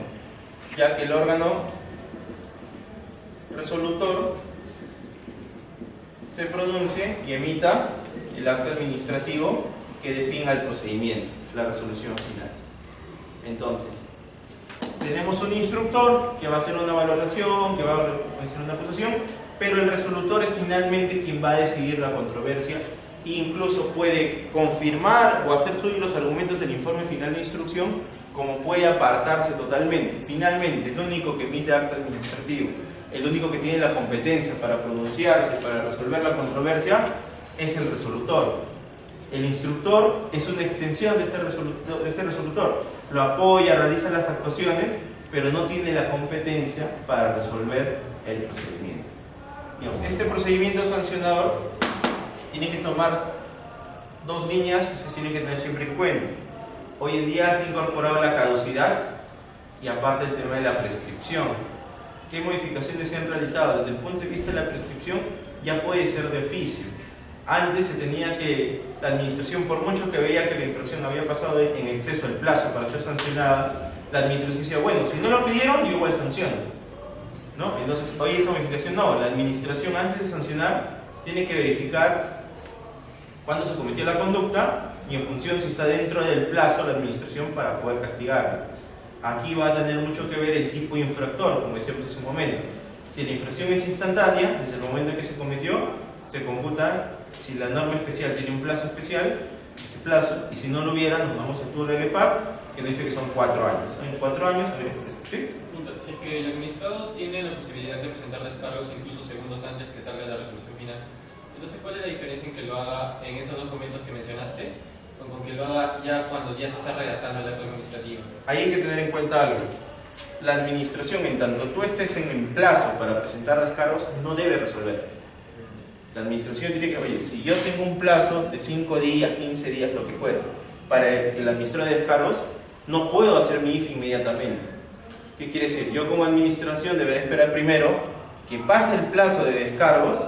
Ya que el órgano resolutor se pronuncie y emita el acto administrativo que defina el procedimiento, la resolución final. Entonces, tenemos un instructor que va a hacer una valoración, que va a hacer una acusación, pero el resolutor es finalmente quien va a decidir la controversia e incluso puede confirmar o hacer suyos los argumentos del informe final de instrucción, como puede apartarse totalmente. Finalmente, el único que emite acto administrativo, el único que tiene la competencia para pronunciarse, para resolver la controversia, es el resolutor. El instructor es una extensión de este resolutor. Lo apoya, realiza las actuaciones, pero no tiene la competencia para resolver el procedimiento. Este procedimiento sancionador tiene que tomar dos líneas que se tienen que tener siempre en cuenta. Hoy en día se ha incorporado la caducidad y aparte el tema de la prescripción. ¿Qué modificaciones se han realizado? Desde el punto de vista de la prescripción, ya puede ser de oficio. Antes se tenía que, la administración, por mucho que veía que la infracción había pasado en exceso el plazo para ser sancionada, la administración decía, bueno, si no lo pidieron, yo igual sanciono. ¿no? Entonces, hoy esa modificación no, la administración antes de sancionar tiene que verificar cuándo se cometió la conducta y en función si está dentro del plazo la administración para poder castigarla. Aquí va a tener mucho que ver el tipo de infractor, como decíamos hace un momento. Si la infracción es instantánea, desde el momento en que se cometió, se computa si la norma especial tiene un plazo especial, ese plazo, y si no lo hubiera, nos vamos al turno del EPAP, que nos dice que son 4 años. En 4 años, ¿sí? Si es que el administrado tiene la posibilidad de presentar descargos incluso segundos antes que salga la resolución final, entonces ¿cuál es la diferencia en que lo haga en esos documentos que mencionaste con que lo haga ya cuando ya se está redactando el acto administrativo? Ahí hay que tener en cuenta algo. La administración, en tanto tú estés en el plazo para presentar descargos, no debe resolver. La administración tiene que, oye, si yo tengo un plazo de 5 días, 15 días, lo que fuera, para el administrador de descargos, no puedo hacer mi IFE inmediatamente. ¿Qué quiere decir? Yo como administración deberé esperar primero que pase el plazo de descargos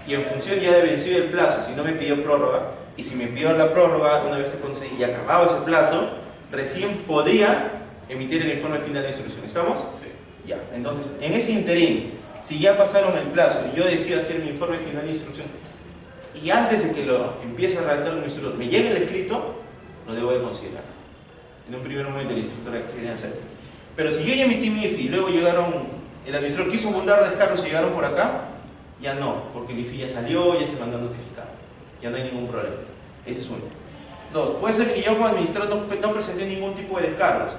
y en función ya de vencido el plazo, si no me pidió prórroga, y si me pidió la prórroga, una vez se conseguí y acabado ese plazo, recién podría emitir el informe final de instrucción. ¿Estamos? Sí. Ya, entonces, en ese interín, si ya pasaron el plazo y yo decido hacer mi informe final de instrucción y antes de que lo empiece a redactar el instructor me llegue el escrito, lo debo de considerar. En un primer momento el instructor quería hacer. Pero si yo ya emití mi IFI y luego llegaron, el administrador quiso abundar descargos y llegaron por acá, ya no, porque el IFI ya salió, ya se mandó a notificar. Ya no hay ningún problema. Ese es uno. 2. Puede ser que yo como administrador no presenté ningún tipo de descargos.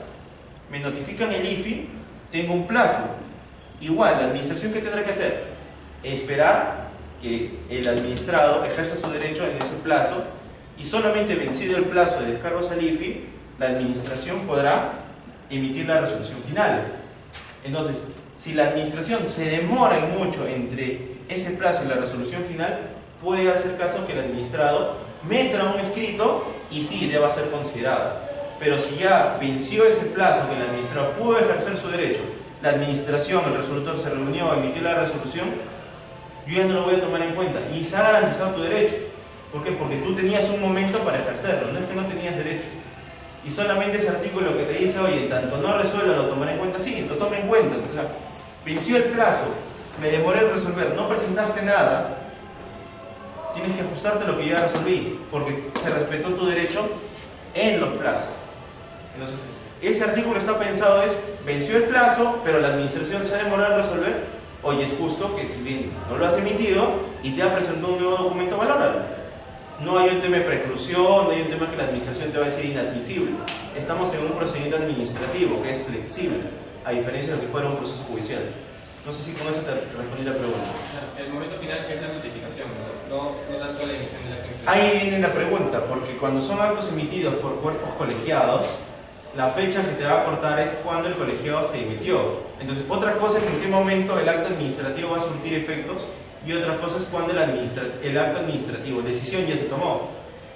Me notifican el IFI, tengo un plazo. Igual, la administración, ¿qué tendrá que hacer? Esperar que el administrado ejerza su derecho en ese plazo y solamente vencido el plazo de descargos al IFI, la administración podrá emitir la resolución final. Entonces, si la administración se demora en mucho entre ese plazo y la resolución final, puede hacer caso que el administrado meta un escrito y sí, deba ser considerado. Pero si ya venció ese plazo que el administrado pudo ejercer su derecho, la administración, el resolutor se reunió, emitió la resolución, yo ya no lo voy a tomar en cuenta y se ha garantizado tu derecho. ¿Por qué? Porque tú tenías un momento para ejercerlo, no es que no tenías derecho. Y solamente ese artículo que te dice, oye, tanto no resuelva, lo tomaré en cuenta, sí, lo toma en cuenta. O sea, venció el plazo, me demoré en resolver, no presentaste nada, tienes que ajustarte a lo que ya resolví, porque se respetó tu derecho en los plazos. Entonces, ese artículo está pensado es, venció el plazo, pero la administración se ha demorado en resolver, oye, es justo que si bien no lo has emitido y te ha presentado un nuevo documento, valóralo. No hay un tema de preclusión, no hay un tema que la administración te va a decir inadmisible. Estamos en un procedimiento administrativo que es flexible, a diferencia de lo que fuera un proceso judicial. No sé si con eso te respondí la pregunta. El momento final es la notificación, no tanto la emisión de la acta. Ahí viene la pregunta, porque cuando son actos emitidos por cuerpos colegiados, la fecha que te va a aportar es cuando el colegiado se emitió. Entonces, otra cosa es en qué momento el acto administrativo va a surtir efectos y otra cosa es cuando el acto administrativo, decisión ya se tomó.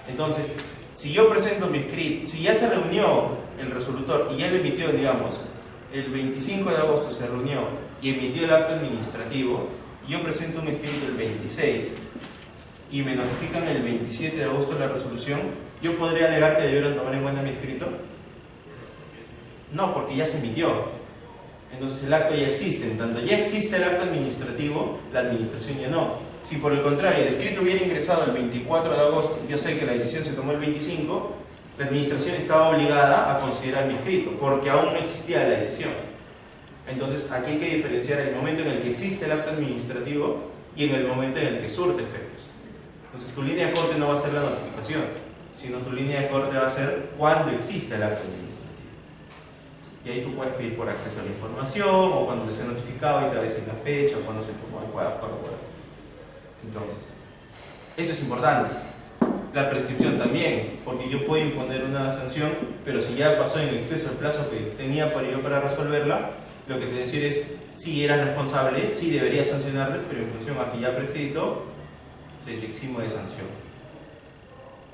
Entonces, si yo presento mi escrito, si ya se reunió el resolutor y ya lo emitió, digamos, el 25 de agosto se reunió y emitió el acto administrativo, yo presento un escrito el 26 y me notifican el 27 de agosto la resolución, ¿yo podría alegar que debieron tomar en cuenta mi escrito? No, porque ya se emitió. Entonces el acto ya existe. En tanto ya existe el acto administrativo, la administración ya no. Si por el contrario el escrito hubiera ingresado el 24 de agosto, yo sé que la decisión se tomó el 25, la administración estaba obligada a considerar mi escrito, porque aún no existía la decisión. Entonces aquí hay que diferenciar el momento en el que existe el acto administrativo y en el momento en el que surte efectos. Entonces tu línea de corte no va a ser la notificación, sino tu línea de corte va a ser cuando existe el acto administrativo. Y ahí tú puedes pedir por acceso a la información, o cuando te sea notificado y te va a decir la fecha, o cuando se tomó el cuadro. Entonces, eso es importante. La prescripción también, porque yo puedo imponer una sanción, pero si ya pasó en exceso el plazo que tenía para resolverla, lo que te decir es, sí eras responsable, sí deberías sancionarte, pero en función a que ya prescrito, se te eximo de sanción.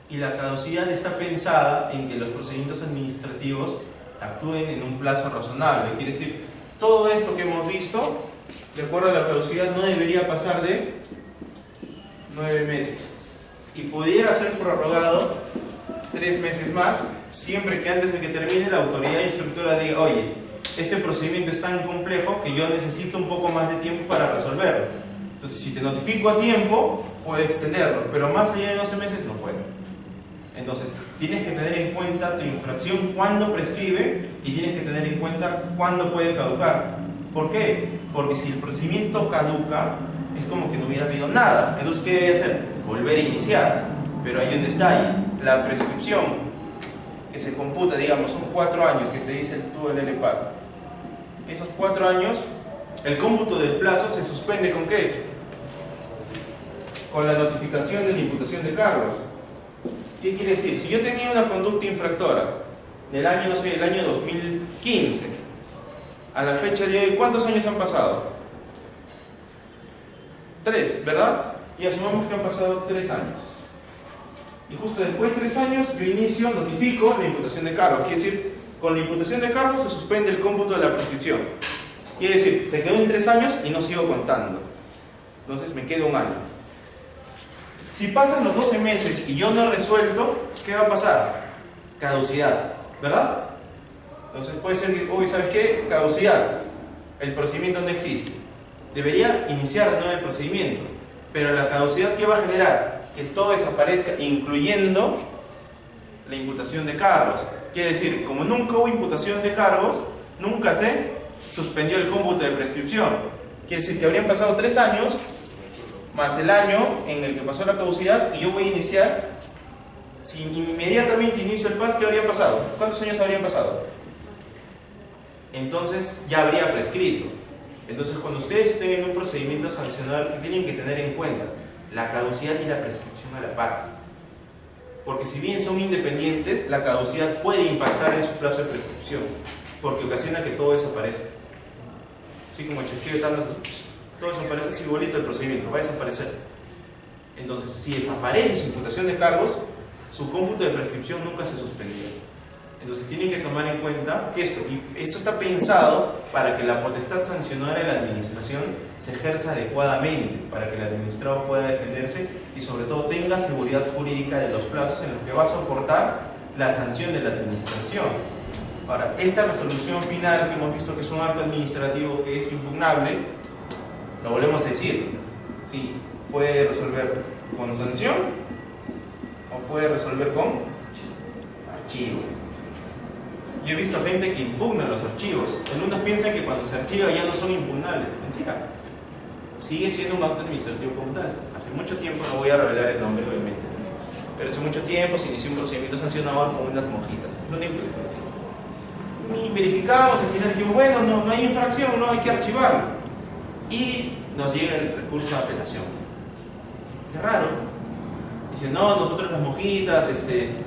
Y la caducidad está pensada en que los procedimientos administrativos actúen en un plazo razonable. Quiere decir, todo esto que hemos visto, de acuerdo a la caducidad, no debería pasar de 9 meses. Y pudiera ser prorrogado 3 meses más, siempre que antes de que termine la autoridad instructora diga, oye, este procedimiento es tan complejo que yo necesito un poco más de tiempo para resolverlo. Entonces, si te notifico a tiempo, puedo extenderlo, pero más allá de 12 meses no puedo. Entonces, tienes que tener en cuenta tu infracción cuándo prescribe y tienes que tener en cuenta cuándo puede caducar. ¿Por qué? Porque si el procedimiento caduca, es como que no hubiera habido nada. Entonces, ¿qué debe hacer? Volver a iniciar. Pero hay un detalle, la prescripción que se computa, digamos, son 4 años que te dice tú el LPAC. Esos 4 años, el cómputo del plazo se suspende ¿con qué? Con la notificación de la imputación de cargos. ¿Qué quiere decir? Si yo tenía una conducta infractora del año, no sé, del año 2015, a la fecha de hoy, ¿cuántos años han pasado? 3, ¿verdad? Y asumamos que han pasado 3 años. Y justo después de 3 años, yo inicio, notifico la imputación de cargos. Quiere decir, con la imputación de cargos se suspende el cómputo de la prescripción. Quiere decir, se quedó en 3 años y no sigo contando. Entonces me queda 1 año. Si pasan los 12 meses y yo no he resuelto, ¿qué va a pasar? Caducidad, ¿verdad? Entonces puede ser que, uy, ¿sabes qué? Caducidad. El procedimiento no existe. Debería iniciar de nuevo el procedimiento. Pero la caducidad, ¿qué va a generar? Que todo desaparezca, incluyendo la imputación de cargos. Quiere decir, como nunca hubo imputación de cargos, nunca se suspendió el cómputo de prescripción. Quiere decir que habrían pasado 3 años más el año en el que pasó la caducidad y yo voy a iniciar. Si inmediatamente inicio el PAS, ¿qué habría pasado? ¿Cuántos años habrían pasado? Entonces ya habría prescrito. Entonces, cuando ustedes estén en un procedimiento sancionador, ¿qué tienen que tener en cuenta? La caducidad y la prescripción a la par. Porque si bien son independientes, la caducidad puede impactar en su plazo de prescripción, porque ocasiona que todo desaparezca. Así como el chasquido de tablas, todo desaparece, así igualito el procedimiento, va a desaparecer. Entonces, si desaparece su imputación de cargos, su cómputo de prescripción nunca se suspendió. Entonces tienen que tomar en cuenta esto, y esto está pensado para que la potestad sancionadora de la administración se ejerza adecuadamente, para que el administrado pueda defenderse y sobre todo tenga seguridad jurídica de los plazos en los que va a soportar la sanción de la administración. Ahora, esta resolución final que hemos visto que es un acto administrativo que es impugnable, lo volvemos a decir, sí, puede resolver con sanción o puede resolver con archivo. Yo he visto gente que impugna los archivos. Algunos piensan que cuando se archiva ya no son impugnables. Mentira. Sigue siendo un acto administrativo como tal. Hace mucho tiempo, no voy a revelar el nombre obviamente, pero hace mucho tiempo se inició un procedimiento sancionador con unas monjitas. Lo único que les puedo decir. Y verificamos, al final dijimos, bueno, no hay infracción, no hay que archivarlo. Y nos llega el recurso de apelación. Qué raro. Dicen, no, nosotros las monjitas,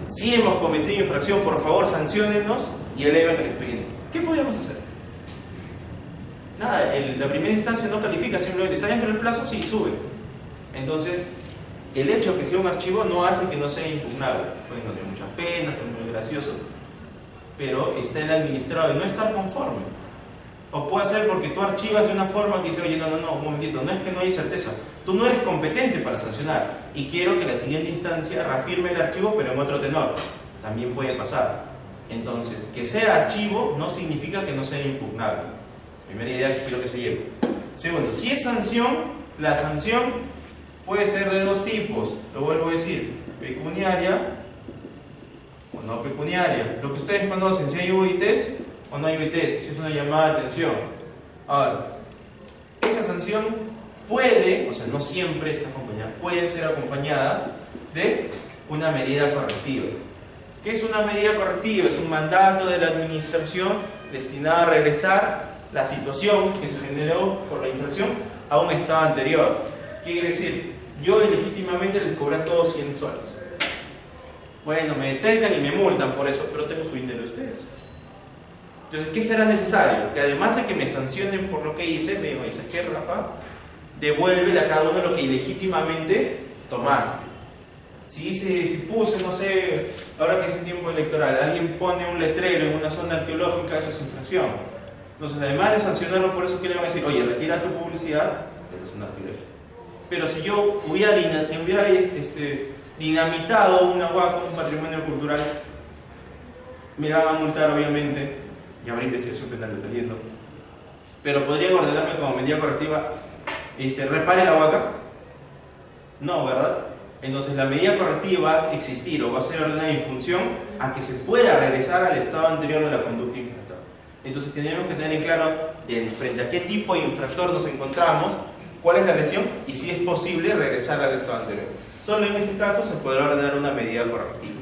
sí hemos cometido infracción, por favor, sanciónennos y eleven el expediente. ¿Qué podemos hacer? Nada, la primera instancia no califica, simplemente está dentro del plazo, sí, sube. Entonces, el hecho de que sea un archivo no hace que no sea impugnable. Pueden no tener mucha pena, fue muy gracioso, pero está el administrado de no estar conforme. O puede ser porque tú archivas de una forma que dice, oye, no, un momentito, no es que no hay certeza, tú no eres competente para sancionar y quiero que la siguiente instancia reafirme el archivo pero en otro tenor. También puede pasar. Entonces, que sea archivo no significa que no sea impugnable. Primera idea que quiero que se lleve. Segundo, si es sanción, la sanción puede ser de 2 tipos, lo vuelvo a decir, pecuniaria o no pecuniaria. Lo que ustedes conocen, si hay UITs o no hay UITs, si es una llamada de atención. Ahora, esta sanción puede, o sea, no siempre está acompañada, puede ser acompañada de una medida correctiva. ¿Qué es una medida correctiva? Es un mandato de la administración destinado a regresar la situación que se generó por la infracción a un estado anterior. ¿Qué quiere decir? Yo ilegítimamente les cobré a todos 100 soles. Bueno, me detectan y me multan por eso, pero tengo su dinero de ustedes. Entonces, ¿qué será necesario? Que además de que me sancionen por lo que hice, me dice, ¿qué, Rafa? Devuélvele a cada uno lo que ilegítimamente tomaste. Si puse, no sé, ahora que es el tiempo electoral, alguien pone un letrero en una zona arqueológica, eso es infracción. Entonces, además de sancionarlo por eso, ¿qué le van a decir? Oye, retira tu publicidad de la zona arqueológica. Pero si yo hubiera dinamitado una huaca, un patrimonio cultural, me van a multar obviamente y habrá investigación penal dependiendo. Pero podrían ordenarme como medida correctiva, repare la huaca. No, ¿verdad? Entonces la medida correctiva va a existir o va a ser ordenada en función a que se pueda regresar al estado anterior de la conducta infractora. Entonces tenemos que tener en claro frente a qué tipo de infractor nos encontramos, cuál es la lesión y si es posible regresar al estado anterior. Solo en ese caso se podrá ordenar una medida correctiva.